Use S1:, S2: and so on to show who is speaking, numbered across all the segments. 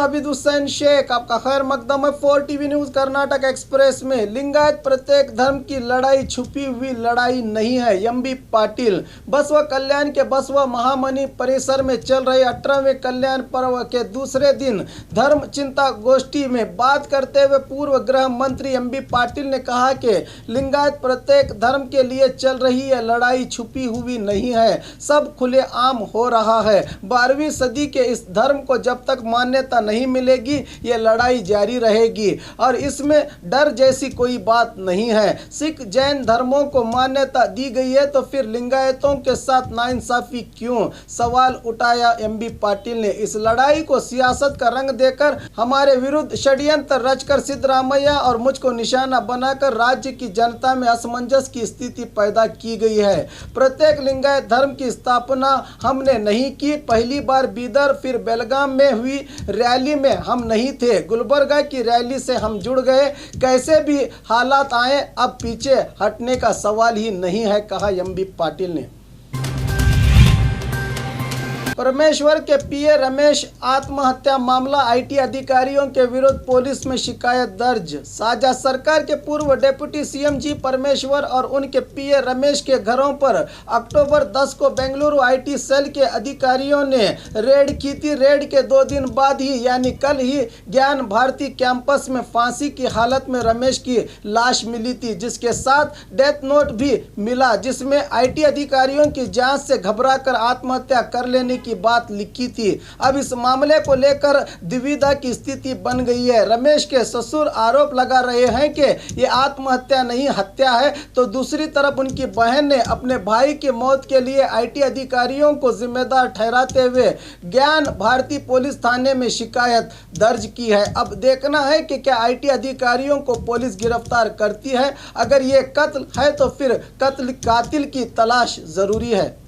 S1: आबिद हुसैन शेख, आपका खैर मकदम है 4 टीवी न्यूज कर्नाटक एक्सप्रेस में। लिंगायत प्रत्येक धर्म की लड़ाई छुपी हुई लड़ाई नहीं है। एमबी पाटिल। बसव कल्याण के बसव महामनी परिसर में चल रहे 18वें कल्याण पर्व के दूसरे दिन धर्म चिंता गोष्ठी में बात करते हुए पूर्व गृह मंत्री एमबी पाटिल ने कहा कि लिंगायत प्रत्येक धर्म के लिए चल रही है लड़ाई छुपी हुई नहीं है, सब खुलेआम हो रहा है। 12वीं सदी के इस धर्म को जब तक मान्यता नहीं मिलेगी ये लड़ाई जारी रहेगी और इसमें डर जैसी कोई बात नहीं है। सिख जैन धर्मों को मान्यता दी गई है तो फिर लिंगायतों के साथ नाइंसाफी क्यों, सवाल उठाया एमबी पाटिल ने। इस लड़ाई को सियासत का रंग देकर हमारे विरुद्ध षड्यंत्र रचकर सिद्धरामैया और मुझको निशाना बनाकर राज्य की जनता में असमंजस की स्थिति पैदा की गई है। प्रत्येक लिंगायत धर्म की स्थापना हमने नहीं की। पहली बार बीदर फिर बेलगाम में हुई रैली में हम नहीं थे, गुलबर्गा की रैली से हम जुड़ गए। कैसे भी हालात आए अब पीछे हटने का सवाल ही नहीं है, कहा एमबी पाटिल ने। परमेश्वर के पीए रमेश आत्महत्या मामला, आईटी अधिकारियों के विरुद्ध पुलिस में शिकायत दर्ज। साझा सरकार के पूर्व डिप्टी सीएम जी परमेश्वर और उनके पीए रमेश के घरों पर अक्टूबर 10 को बेंगलुरु आईटी सेल के अधिकारियों ने रेड की थी। रेड के 2 दिन बाद ही यानी कल ही ज्ञान भारती कैंपस में फांसी की हालत में रमेश की लाश मिली थी, जिसके साथ डेथ नोट भी मिला जिसमें आईटी अधिकारियों की जांच से घबराकर आत्महत्या कर लेने की बात लिखी थी। अब इस मामले को लेकर द्विधा की स्थिति बन गई है। रमेश के ससुर आरोप लगा रहे हैं कि ये आत्महत्या नहीं हत्या है, तो दूसरी तरफ उनकी बहन ने अपने भाई की मौत के लिए आईटी अधिकारियों को जिम्मेदार ठहराते हुए ज्ञान भारती पुलिस थाने में शिकायत दर्ज की है। अब देखना है कि क्या आईटी अधिकारियों को पुलिस गिरफ्तार करती है। अगर ये कत्ल है तो फिर कातिल की तलाश जरूरी है।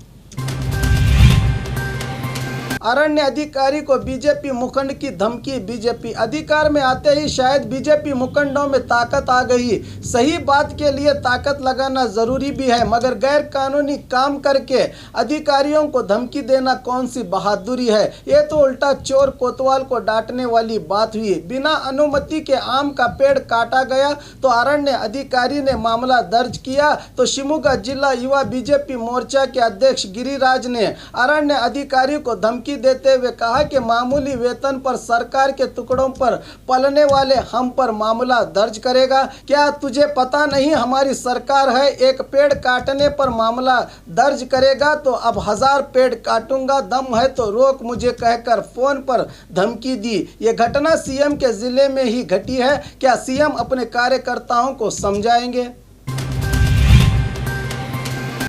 S1: अरण्य अधिकारी को बीजेपी मुखंड की धमकी। बीजेपी अधिकार में आते ही शायद बीजेपी मुखंडों में ताकत आ गई। सही बात के लिए ताकत लगाना जरूरी भी है, मगर गैर कानूनी काम करके अधिकारियों को धमकी देना कौन सी बहादुरी है। ये तो उल्टा चोर कोतवाल को डांटने वाली बात हुई। बिना अनुमति के आम का पेड़ काटा गया तो अरण्य अधिकारी ने मामला दर्ज किया तो शिवमोगा जिला युवा बीजेपी मोर्चा के अध्यक्ष गिरिराज ने अरण्य अधिकारी को धमकी देते हुए कहा कि मामूली वेतन पर सरकार के टुकड़ों पर पलने वाले हम पर मामला दर्ज करेगा। क्या तुझे पता नहीं हमारी सरकार है, एक पेड़ काटने पर मामला दर्ज करेगा तो अब 1000 पेड़ काटूंगा, दम है तो रोक मुझे कहकर फोन पर धमकी दी। ये घटना सीएम के जिले में ही घटी है। क्या सीएम अपने कार्यकर्ताओं को समझाएंगे?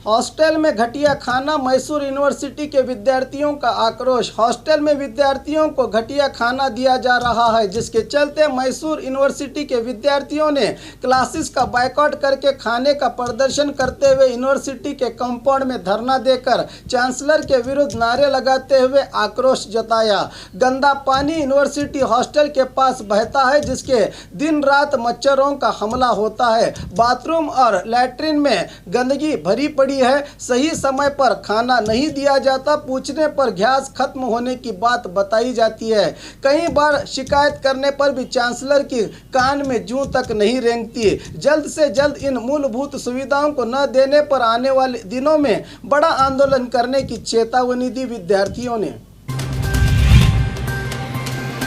S1: हॉस्टल में घटिया खाना, मैसूर यूनिवर्सिटी के विद्यार्थियों का आक्रोश। हॉस्टल में विद्यार्थियों को घटिया खाना दिया जा रहा है, जिसके चलते मैसूर यूनिवर्सिटी के विद्यार्थियों ने क्लासेस का बायकॉट करके खाने का प्रदर्शन करते हुए यूनिवर्सिटी के कंपाउंड में धरना देकर चांसलर के विरुद्ध नारे लगाते हुए आक्रोश जताया। गंदा पानी यूनिवर्सिटी हॉस्टल के पास बहता है, जिसके दिन रात मच्छरों का हमला होता है। बाथरूम और लैट्रिन में गंदगी भरी पड़ी है। सही समय पर खाना नहीं दिया जाता। पूछने पर गैस खत्म होने की बात बताई जाती है। कई बार शिकायत करने पर भी चांसलर की कान में जूं तक नहीं रेंगती। जल्द से जल्द इन मूलभूत सुविधाओं को न देने पर आने वाले दिनों में बड़ा आंदोलन करने की चेतावनी दी विद्यार्थियों ने।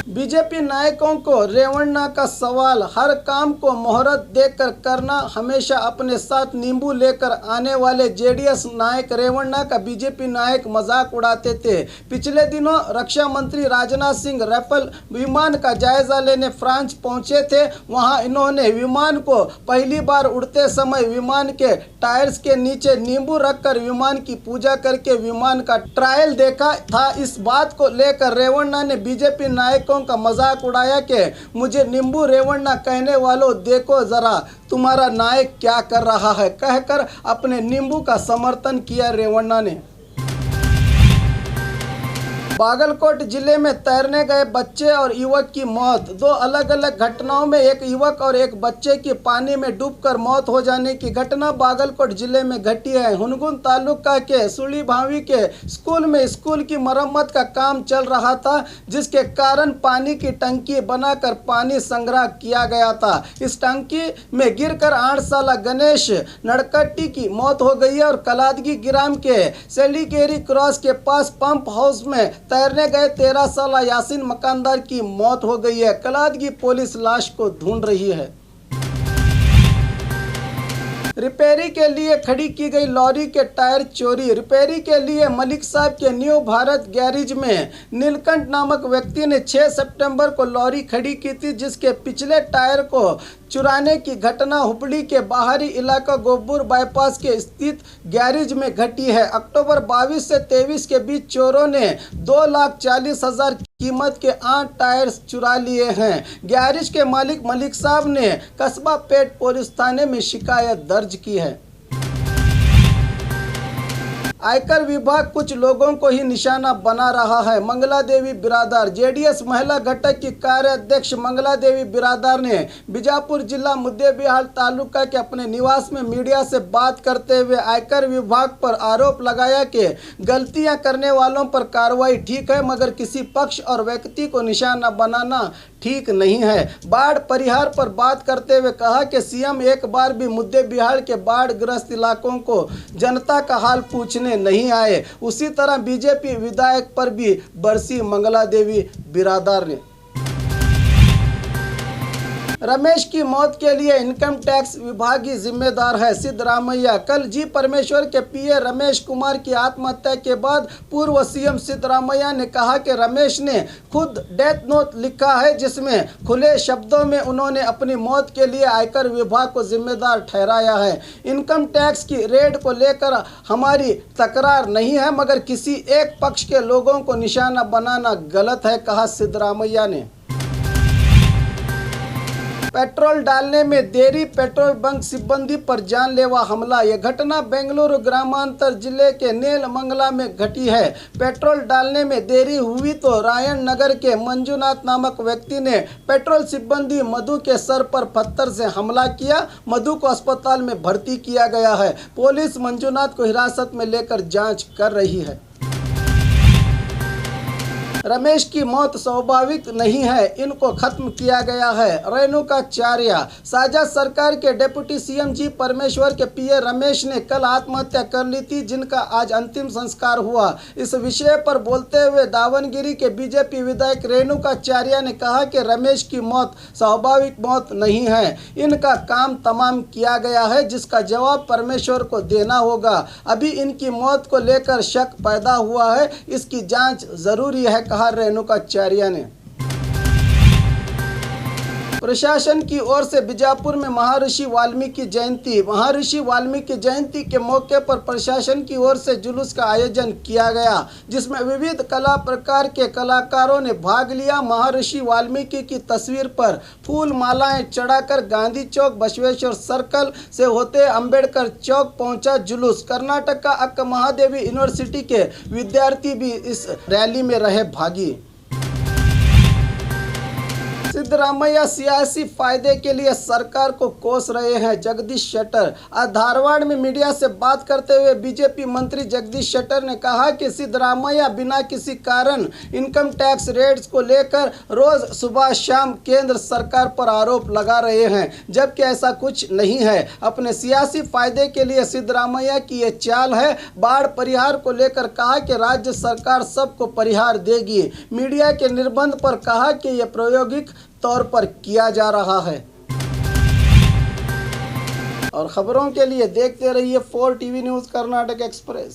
S1: बीजेपी नायकों को रेवन्ना का सवाल। हर काम को मुहूर्त देखकर करना। हमेशा अपने साथ नींबू लेकर आने वाले जेडीएस नायक रेवन्ना का बीजेपी नायक मजाक उड़ाते थे। पिछले दिनों रक्षा मंत्री राजनाथ सिंह राफेल विमान का जायजा लेने फ्रांस पहुंचे थे। वहां इन्होंने विमान को पहली बार उड़ते समय विमान के टायर्स के नीचे नींबू रखकर विमान की पूजा करके विमान का ट्रायल देखा था। इस बात को लेकर रेवन्ना ने बीजेपी नायकों का मजाक उड़ाया कि मुझे नींबू रेवन्ना कहने वालों, देखो जरा तुम्हारा नायक क्या कर रहा है, कहकर अपने नींबू का समर्थन किया रेवन्ना ने। बागलकोट जिले में तैरने गए बच्चे और युवक की मौत। दो अलग अलग घटनाओं में एक युवक और एक बच्चे की पानी में डूबकर मौत हो जाने की घटना बागलकोट जिले में घटी है। हुनगुन तालुका के सुली भावी के स्कूल में स्कूल की मरम्मत का काम चल रहा था, जिसके कारण पानी की टंकी बनाकर पानी संग्रह किया गया था। इस टंकी में गिरकर 8 साल गणेश नड़कट्टी की मौत हो गई है और कलादगी ग्राम के सेलीकेरी क्रॉस के पास पंप हाउस में तैरने गए 13 साल यासीन मकानदार की मौत हो गई है। कलादगी पुलिस लाश को ढूंढ रही है। रिपेयरी के लिए खड़ी की गई लॉरी के टायर चोरी। रिपेयरी के लिए मलिक साहब के न्यू भारत गैरेज में नीलकंठ नामक व्यक्ति ने 6 सितंबर को लॉरी खड़ी की थी, जिसके पिछले टायर को चुराने की घटना हुबली के बाहरी इलाका गोबूर बाईपास के स्थित गैरेज में घटी है। अक्टूबर 22 से 23 के बीच चोरों ने 2,40,000 कीमत के 8 टायर चुरा लिए हैं। गैरेज के मालिक मलिक साहब ने कस्बा पेट पुलिस थाने में शिकायत दर्ज की है। आयकर विभाग कुछ लोगों को ही निशाना बना रहा है। मंगला देवी बिरादार जेडीएस महिला घटक की कार्याध्यक्ष मंगला देवी बिरादार ने बीजापुर जिला मुद्देबिहाल तालुका के अपने निवास में मीडिया से बात करते हुए आयकर विभाग पर आरोप लगाया कि गलतियां करने वालों पर कार्रवाई ठीक है, मगर किसी पक्ष और व्यक्ति को निशाना बनाना ठीक नहीं है। बाढ़ परिहार पर बात करते हुए कहा कि सीएम एक बार भी मुद्देबिहाल के बाढ़ ग्रस्त इलाकों को जनता का हाल पूछने नहीं आए। उसी तरह बीजेपी विधायक पर भी बरसी मंगला देवी बिरादार ने। रमेश की मौत के लिए इनकम टैक्स विभाग ही जिम्मेदार है। सिद्धरामैया कल जी परमेश्वर के पीए रमेश कुमार की आत्महत्या के बाद पूर्व सीएम सिद्धरामैया ने कहा कि रमेश ने खुद डेथ नोट लिखा है, जिसमें खुले शब्दों में उन्होंने अपनी मौत के लिए आयकर विभाग को जिम्मेदार ठहराया है। इनकम टैक्स की रेड को लेकर हमारी तकरार नहीं है, मगर किसी एक पक्ष के लोगों को निशाना बनाना गलत है, कहा सिद्धरामैया ने। पेट्रोल डालने में देरी, पेट्रोल बंक सिब्बंदी पर जानलेवा हमला। यह घटना बेंगलुरु ग्रामांतर जिले के नेलमंगला में घटी है। पेट्रोल डालने में देरी हुई तो रायन नगर के मंजुनाथ नामक व्यक्ति ने पेट्रोल सिब्बंदी मधु के सर पर पत्थर से हमला किया। मधु को अस्पताल में भर्ती किया गया है। पुलिस मंजुनाथ को हिरासत में लेकर जांच कर रही है। रमेश की मौत स्वाभाविक नहीं है, इनको खत्म किया गया है। रेणुकाचार्य साझा सरकार के डिप्टी सीएम जी परमेश्वर के पीए रमेश ने कल आत्महत्या कर ली थी, जिनका आज अंतिम संस्कार हुआ। इस विषय पर बोलते हुए दावनगिरी के बीजेपी विधायक रेणुकाचार्य ने कहा कि रमेश की मौत स्वाभाविक मौत नहीं है, इनका काम तमाम किया गया है, जिसका जवाब परमेश्वर को देना होगा। अभी इनकी मौत को लेकर शक पैदा हुआ है, इसकी जांच जरूरी है, कहा रेणुकाचार्य ने। प्रशासन की ओर से बीजापुर में महर्षि वाल्मीकि जयंती। महर्षि वाल्मीकि जयंती के मौके पर प्रशासन की ओर से जुलूस का आयोजन किया गया, जिसमें विविध कला प्रकार के कलाकारों ने भाग लिया। महर्षि वाल्मीकि की तस्वीर पर फूल मालाएं चढ़ाकर गांधी चौक बसवेश्वर सर्कल से होते अंबेडकर चौक पहुंचा जुलूस। कर्नाटक का अक्का महादेवी यूनिवर्सिटी के विद्यार्थी भी इस रैली में रहे भागी। सिद्धरामैया सियासी फायदे के लिए सरकार को कोस रहे हैं, जगदीश शेट्टर। आज धारवाड़ में मीडिया से बात करते हुए बीजेपी मंत्री जगदीश शेट्टर ने कहा कि सिद्धरामैया बिना किसी कारण इनकम टैक्स रेट्स को लेकर रोज सुबह शाम केंद्र सरकार पर आरोप लगा रहे हैं, जबकि ऐसा कुछ नहीं है। अपने सियासी फायदे के लिए सिद्धरामैया की ये चाल है। बाढ़ परिहार को लेकर कहा कि राज्य सरकार सबको परिहार देगी। मीडिया के निर्बंध पर कहा कि यह प्रायोगिक तौर पर किया जा रहा है। और खबरों के लिए देखते रहिए 4 टीवी न्यूज़ कर्नाटक एक्सप्रेस।